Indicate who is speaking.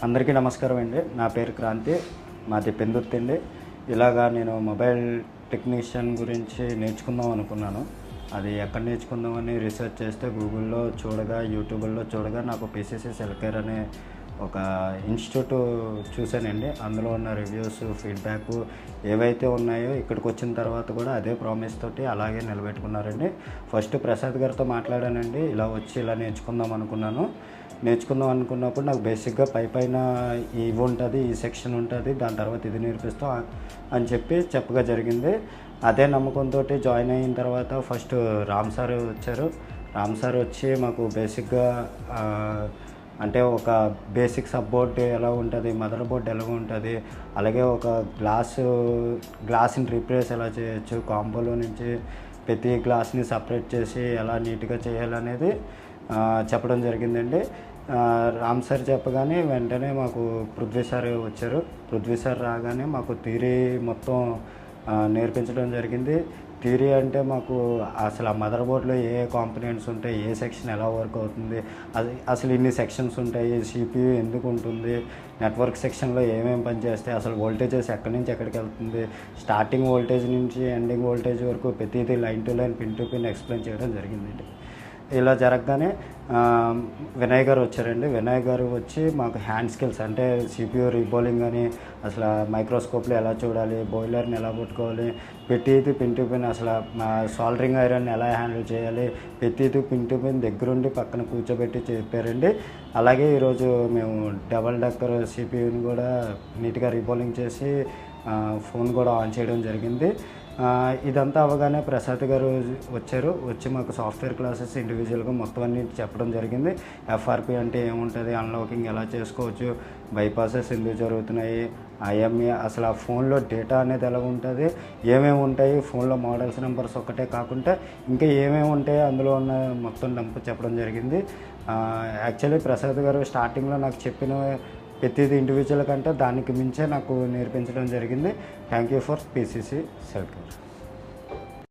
Speaker 1: అందరికీ నమస్కారం అండి. నా పేరు క్రాంతి, మాది పెందుర్తి అండి. ఇలాగా నేను మొబైల్ టెక్నీషియన్ గురించి నేర్చుకుందాం అనుకున్నాను. అది ఎక్కడ నేర్చుకుందామని రీసెర్చ్ చేస్తే గూగుల్లో చూడగా, యూట్యూబ్లో చూడగా నాకు పీసీసీ సెల్కేర్ అనే ఒక ఇన్స్టిట్యూట్ చూశానండి. అందులో ఉన్న రివ్యూస్, ఫీడ్బ్యాక్ ఏవైతే ఉన్నాయో ఇక్కడికి వచ్చిన తర్వాత కూడా అదే ప్రామిస్ తోటి అలాగే నిలబెట్టుకున్నారండి. ఫస్ట్ ప్రసాద్ గారితో మాట్లాడానండి. ఇలా నేర్చుకుందాం అనుకున్నప్పుడు నాకు బేసిక్గా పైన ఇవి ఉంటుంది, ఈ సెక్షన్ ఉంటుంది, దాని తర్వాత ఇది నేర్పిస్తాం అని చెప్పగా జరిగింది. అదే నమ్మకంతో జాయిన్ అయిన తర్వాత ఫస్ట్ రామ్ సార్ వచ్చారు. రామ్ సార్ వచ్చి మాకు బేసిక్గా అంటే ఒక బేసిక్ సబ్ బోర్డ్ ఎలా ఉంటుంది, మదర్ బోర్డ్ ఎలా ఉంటుంది, అలాగే ఒక గ్లాస్ని రీప్లేస్ ఎలా చేయొచ్చు, కాంబోలో నుంచి ప్రతి గ్లాస్ని సపరేట్ చేసి ఎలా నీట్గా చేయాలనేది చెప్పడం జరిగిందండి. రామ్ సార్ చెప్పగానే వెంటనే మాకు పృథ్వీ సార్ వచ్చారు. పృథ్వీ సార్ రాగానే మాకు థియరీ మొత్తం నేర్పించడం జరిగింది. థియరీ అంటే మాకు అసలు ఆ మదర్ బోర్డ్లో ఏ కాంపోనెంట్స్ ఉంటాయి, ఏ సెక్షన్ ఎలా వర్క్ అవుతుంది, అసలు ఇన్ని సెక్షన్స్ ఉంటాయి, సిపియు ఎందుకు ఉంటుంది, నెట్వర్క్ సెక్షన్లో ఏమేమి పనిచేస్తాయి, అసలు వోల్టేజెస్ ఎక్కడి నుంచి ఎక్కడికి వెళ్తుంది, స్టార్టింగ్ వోల్టేజ్ నుంచి ఎండింగ్ వోల్టేజ్ వరకు ప్రతిదీ line to line, pin to pin explain చేయడం జరిగిందండి. ఇలా జరగగానే వినయ్ గారు వచ్చారండి. వినయ్ గారు వచ్చి మాకు హ్యాండ్ స్కిల్స్ అంటే సిపియు రీబౌలింగ్ అని, అసలు మైక్రోస్కోప్లో ఎలా చూడాలి, బాయిలర్ని ఎలా పట్టుకోవాలి, ప్రతిదీ పిన్ టు పిన్, అసలు సాల్డరింగ్ ఐరన్ ఎలా హ్యాండిల్ చేయాలి, ప్రతిదీ పిన్ టు పిన్ దగ్గరుండి పక్కన కూర్చోబెట్టి చెప్పారండి. అలాగే ఈరోజు మేము డబల్ డక్కర్ సిపియుని కూడా నీట్గా రీబౌలింగ్ చేసి ఫోన్ కూడా ఆన్ చేయడం జరిగింది. ఇదంతా అవగానే ప్రసాద్ గారు వచ్చి మాకు సాఫ్ట్వేర్ క్లాసెస్ ఇండివిజువల్గా మొత్తం అన్ని చెప్పడం జరిగింది. ఎఫ్ఆర్పి అంటే ఏముంటుంది, అన్లాకింగ్ ఎలా చేసుకోవచ్చు, బైపాసెస్ ఎందుకు జరుగుతున్నాయి, ఐఎంఏ అసలు ఆ ఫోన్లో డేటా అనేది ఎలా ఉంటుంది, ఏమేమి ఉంటాయి, ఫోన్లో మోడల్స్ నెంబర్స్ ఒక్కటే కాకుండా ఇంకా ఏమేమి ఉంటాయి అందులో ఉన్న మొత్తం డంప్ చెప్పడం జరిగింది. యాక్చువల్లీ ప్రసాద్ గారు స్టార్టింగ్లో నాకు చెప్పిన ప్రతిదీ ఇండివిజువల్ కంటే దానికి మించే నాకు నేర్పించడం జరిగింది. Thank you for PCC సెల్కేర్.